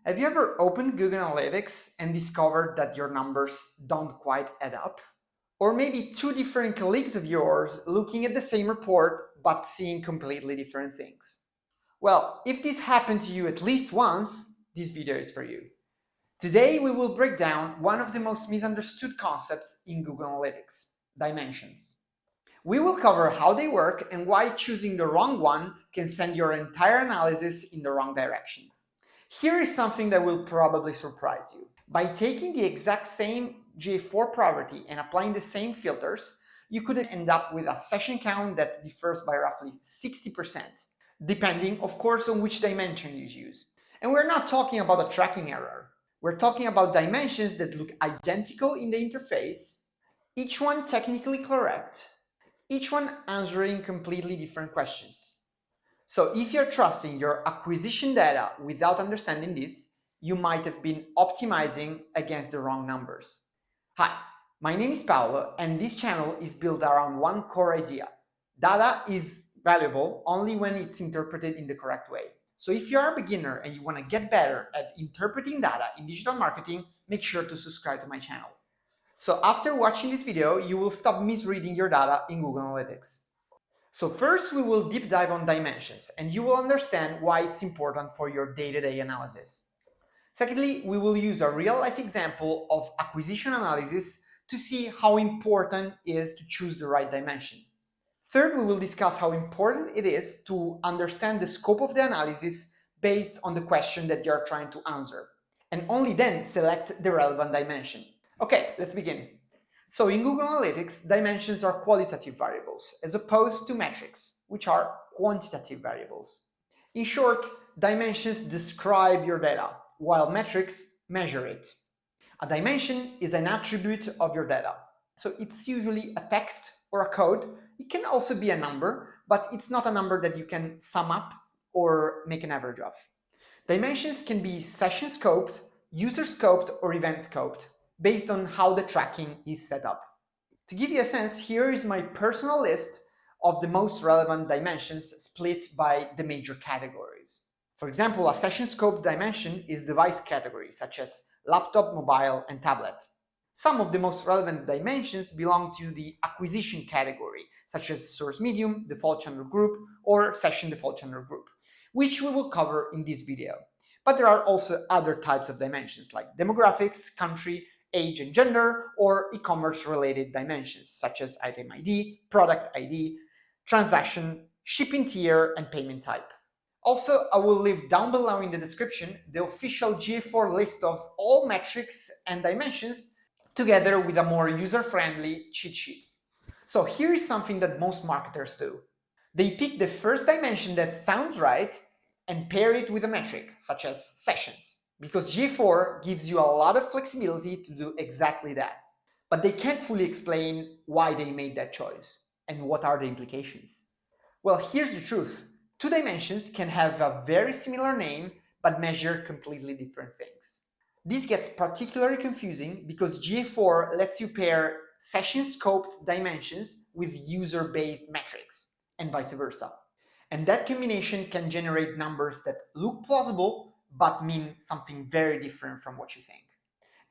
Have you ever opened Google Analytics and discovered that your numbers don't quite add up? Or maybe two different colleagues of yours looking at the same report but seeing completely different things? Well, if this happened to you at least once, this video is for you. Today we will break down one of the most misunderstood concepts in Google Analytics: dimensions. We will cover how they work and why choosing the wrong one can send your entire analysis in the wrong direction. Here is something that will probably surprise you. By taking the exact same GA4 property and applying the same filters, you could end up with a session count that differs by roughly 60%, depending, of course, on which dimension you use. And we're not talking about a tracking error. We're talking about dimensions that look identical in the interface, each one technically correct, each one answering completely different questions. So if you're trusting your acquisition data without understanding this, you might have been optimizing against the wrong numbers. Hi, my name is Paolo, and this channel is built around one core idea. Data is valuable only when it's interpreted in the correct way. So if you're a beginner and you want to get better at interpreting data in digital marketing, make sure to subscribe to my channel. So after watching this video, you will stop misreading your data in Google Analytics. So first we will deep dive on dimensions, and you will understand why it's important for your day-to-day analysis. Secondly, we will use a real-life example of acquisition analysis to see how important it is to choose the right dimension. Third, we will discuss how important it is to understand the scope of the analysis based on the question that you're trying to answer, and only then select the relevant dimension. Okay, let's begin. So in Google Analytics, dimensions are qualitative variables as opposed to metrics, which are quantitative variables. In short, dimensions describe your data, while metrics measure it. A dimension is an attribute of your data. So it's usually a text or a code. It can also be a number, but it's not a number that you can sum up or make an average of. Dimensions can be session scoped, user scoped, or event scoped, based on how the tracking is set up. To give you a sense, here is my personal list of the most relevant dimensions split by the major categories. For example, a session scope dimension is device category, such as laptop, mobile, and tablet. Some of the most relevant dimensions belong to the acquisition category, such as source medium, default channel group, or session default channel group, which we will cover in this video. But there are also other types of dimensions like demographics, country, age and gender, or e-commerce related dimensions such as item ID, product ID, transaction, shipping tier, and payment type. Also, I will leave down below in the description the official GA4 list of all metrics and dimensions together with a more user-friendly cheat sheet. So here is something that most marketers do. They pick the first dimension that sounds right and pair it with a metric, such as sessions, because GA4 gives you a lot of flexibility to do exactly that. But they can't fully explain why they made that choice and what are the implications. Well, here's the truth. Two dimensions can have a very similar name but measure completely different things. This gets particularly confusing because GA4 lets you pair session-scoped dimensions with user-based metrics, and vice versa. And that combination can generate numbers that look plausible but mean something very different from what you think.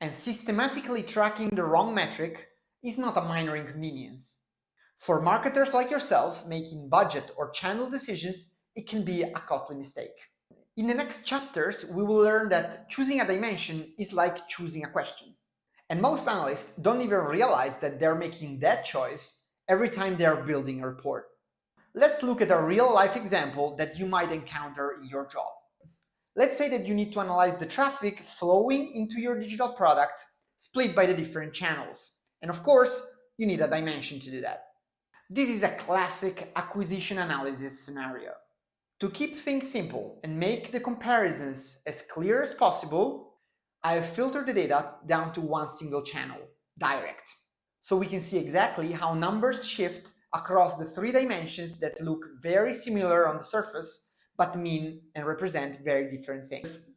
And systematically tracking the wrong metric is not a minor inconvenience. For marketers like yourself making budget or channel decisions, it can be a costly mistake. In the next chapters, we will learn that choosing a dimension is like choosing a question. And most analysts don't even realize that they're making that choice every time they're building a report. Let's look at a real-life example that you might encounter in your job. Let's say that you need to analyze the traffic flowing into your digital product split by the different channels. And of course, you need a dimension to do that. This is a classic acquisition analysis scenario. To keep things simple and make the comparisons as clear as possible, I have filtered the data down to one single channel, direct. So we can see exactly how numbers shift across the three dimensions that look very similar on the surface, but mean and represent very different things.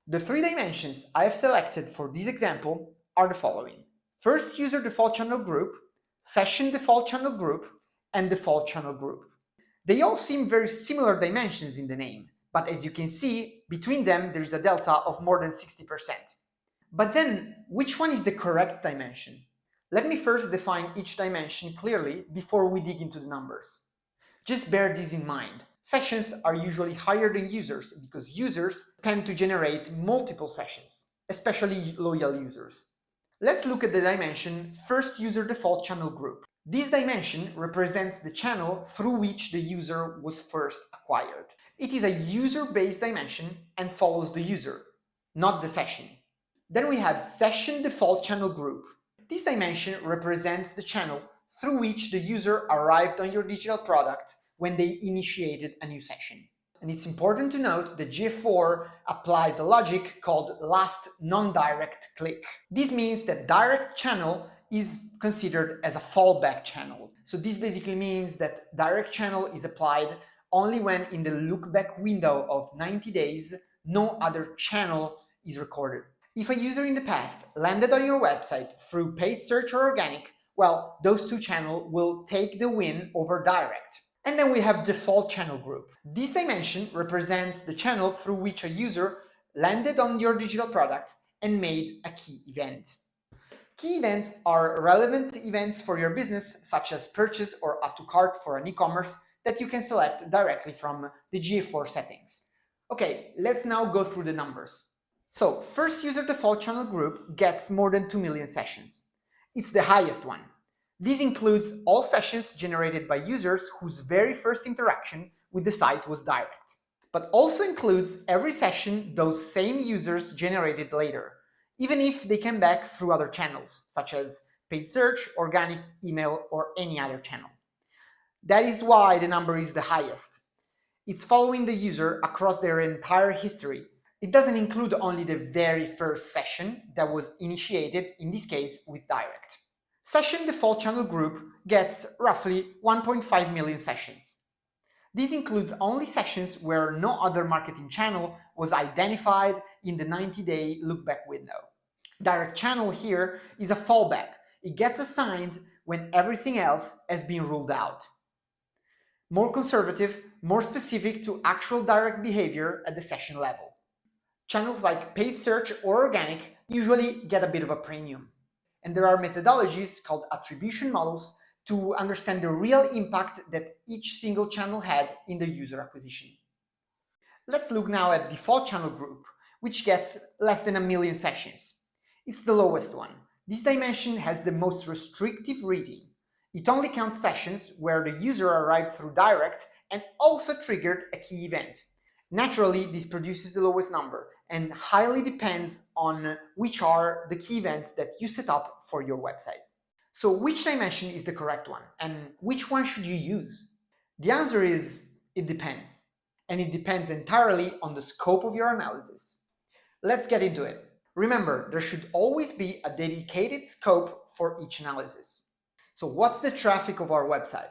The three dimensions I have selected for this example are the following. First, user default channel group, session default channel group, and default channel group. They all seem very similar dimensions in the name, But as you can see, between them there is a delta of more than 60%. But then, which one is the correct dimension? Let me first define each dimension clearly before we dig into the numbers. Just bear this in mind. Sessions are usually higher than users because users tend to generate multiple sessions, especially loyal users. Let's look at the dimension first user default channel group. This dimension represents the channel through which the user was first acquired. It is a user-based dimension and follows the user, not the session. Then we have session default channel group. This dimension represents the channel through which the user arrived on your digital product when they initiated a new session. And it's important to note that GA4 applies a logic called last non-direct click. This means that direct channel is considered as a fallback channel. So this basically means that direct channel is applied only when in the look-back window of 90 days, no other channel is recorded. If a user in the past landed on your website through paid search or organic, well, those two channels will take the win over direct. And then we have default channel group. This dimension represents the channel through which a user landed on your digital product and made a key event. Key events are relevant events for your business, such as purchase or add to cart for an e-commerce that you can select directly from the GA4 settings. Okay, let's now go through the numbers. So, first user default channel group gets more than 2 million sessions. It's the highest one. This includes all sessions generated by users whose very first interaction with the site was direct, but also includes every session those same users generated later, even if they came back through other channels, such as paid search, organic, email, or any other channel. That is why the number is the highest. It's following the user across their entire history. It doesn't include only the very first session that was initiated, in this case with direct. Session default channel group gets roughly 1.5 million sessions. This includes only sessions where no other marketing channel was identified in the 90-day look-back window. Direct channel here is a fallback. It gets assigned when everything else has been ruled out. More conservative, more specific to actual direct behavior at the session level. Channels like paid search or organic usually get a bit of a premium. And there are methodologies called attribution models to understand the real impact that each single channel had in the user acquisition. Let's look now at default channel group, which gets less than 1 million sessions. It's the lowest one. This dimension has the most restrictive reading. It only counts sessions where the user arrived through direct and also triggered a key event. Naturally, this produces the lowest number and highly depends on which are the key events that you set up for your website. So which dimension is the correct one and which one should you use? The answer is it depends. And it depends entirely on the scope of your analysis. Let's get into it. Remember, there should always be a dedicated scope for each analysis. So what's the traffic of our website?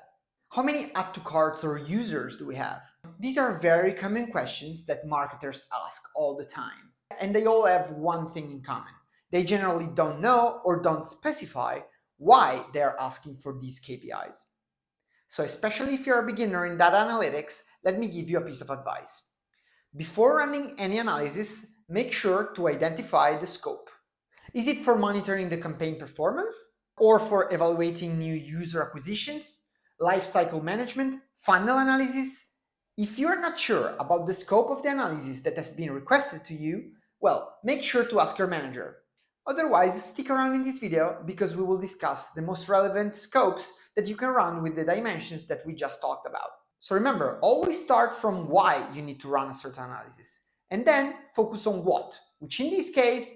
How many add to carts or users do we have? These are very common questions that marketers ask all the time. And they all have one thing in common. They generally don't know or don't specify why they are asking for these KPIs. So especially if you're a beginner in data analytics, let me give you a piece of advice. Before running any analysis, make sure to identify the scope. Is it for monitoring the campaign performance or for evaluating new user acquisitions? Lifecycle management, funnel analysis? If you're not sure about the scope of the analysis that has been requested to you, well, make sure to ask your manager. Otherwise, stick around in this video because we will discuss the most relevant scopes that you can run with the dimensions that we just talked about. So remember, always start from why you need to run a certain analysis, and then focus on what, which in this case,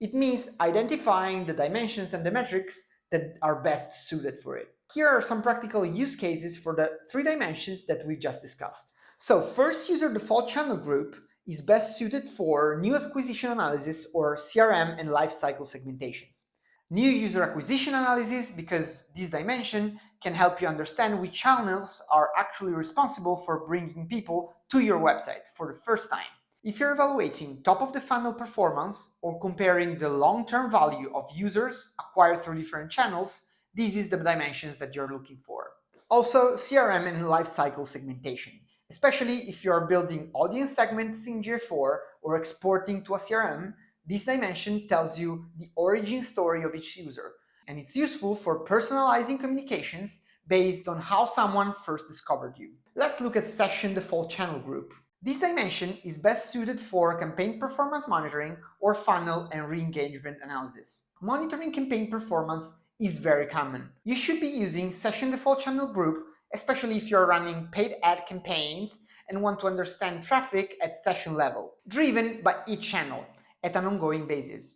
it means identifying the dimensions and the metrics that are best suited for it. Here are some practical use cases for the 3 dimensions that we just discussed. So first user default channel group is best suited for new acquisition analysis or CRM and lifecycle segmentations. New user acquisition analysis because this dimension can help you understand which channels are actually responsible for bringing people to your website for the first time. If you're evaluating top of the funnel performance or comparing the long-term value of users acquired through different channels, this is the dimensions that you're looking for. Also, CRM and lifecycle segmentation, Especially if you are building audience segments in GA4 or exporting to a CRM, this dimension tells you the origin story of each user, and it's useful for personalizing communications based on how someone first discovered you. Let's look at session default channel group. This dimension is best suited for campaign performance monitoring or funnel and re-engagement analysis. Monitoring campaign performance is very common. You should be using session default channel group, especially if you're running paid ad campaigns and want to understand traffic at session level, driven by each channel at an ongoing basis.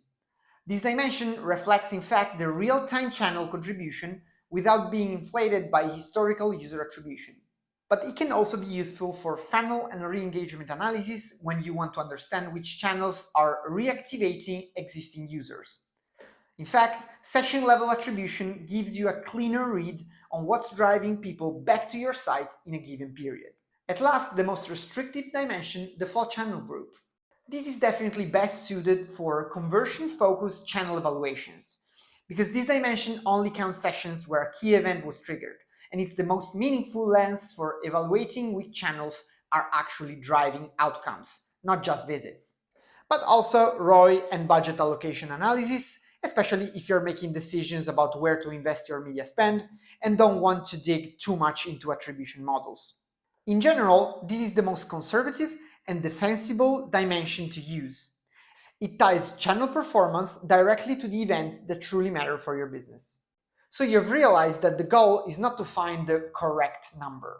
This dimension reflects in fact the real-time channel contribution without being inflated by historical user attribution. But it can also be useful for funnel and re-engagement analysis when you want to understand which channels are reactivating existing users. In fact, session level attribution gives you a cleaner read on what's driving people back to your site in a given period. At last, the most restrictive dimension, default channel group. This is definitely best suited for conversion-focused channel evaluations, because this dimension only counts sessions where a key event was triggered, and it's the most meaningful lens for evaluating which channels are actually driving outcomes, not just visits. But also ROI and budget allocation analysis, especially if you're making decisions about where to invest your media spend and don't want to dig too much into attribution models. In general, this is the most conservative and defensible dimension to use. It ties channel performance directly to the events that truly matter for your business. So you've realized that the goal is not to find the correct number.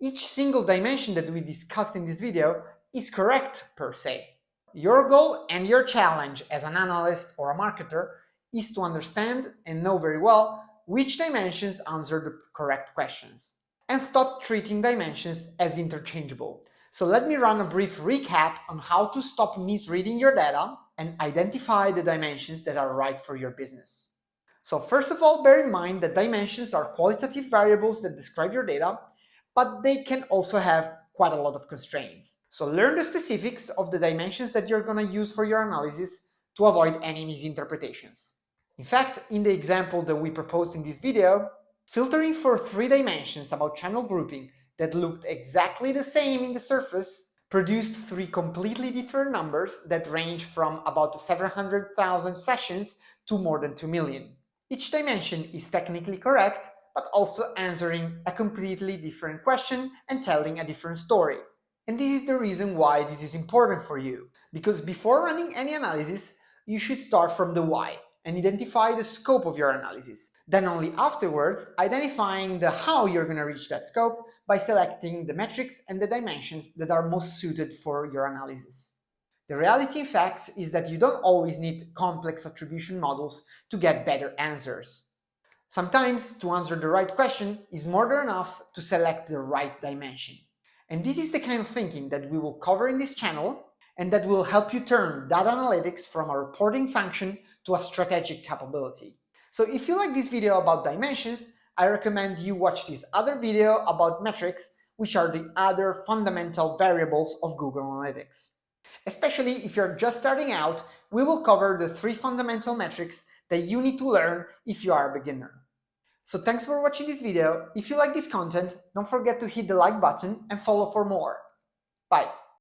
Each single dimension that we discussed in this video is correct per se. Your goal and your challenge as an analyst or a marketer is to understand and know very well which dimensions answer the correct questions, and stop treating dimensions as interchangeable. So let me run a brief recap on how to stop misreading your data and identify the dimensions that are right for your business. So first of all, bear in mind that dimensions are qualitative variables that describe your data, but they can also have quite a lot of constraints. So learn the specifics of the dimensions that you're going to use for your analysis to avoid any misinterpretations. In fact, in the example that we proposed in this video, filtering for 3 dimensions about channel grouping that looked exactly the same in the surface produced 3 completely different numbers that range from about 700,000 sessions to more than 2 million. Each dimension is technically correct, but also answering a completely different question and telling a different story. And this is the reason why this is important for you, because before running any analysis, you should start from the why and identify the scope of your analysis. Then only afterwards, identifying the how you're going to reach that scope by selecting the metrics and the dimensions that are most suited for your analysis. The reality, in fact, is that you don't always need complex attribution models to get better answers. Sometimes, to answer the right question is more than enough to select the right dimension. And this is the kind of thinking that we will cover in this channel, and that will help you turn data analytics from a reporting function to a strategic capability. So if you like this video about dimensions, I recommend you watch this other video about metrics, which are the other fundamental variables of Google Analytics. Especially if you're just starting out, we will cover the 3 fundamental metrics that you need to learn if you are a beginner. So thanks for watching this video. If you like this content, don't forget to hit the like button and follow for more. Bye!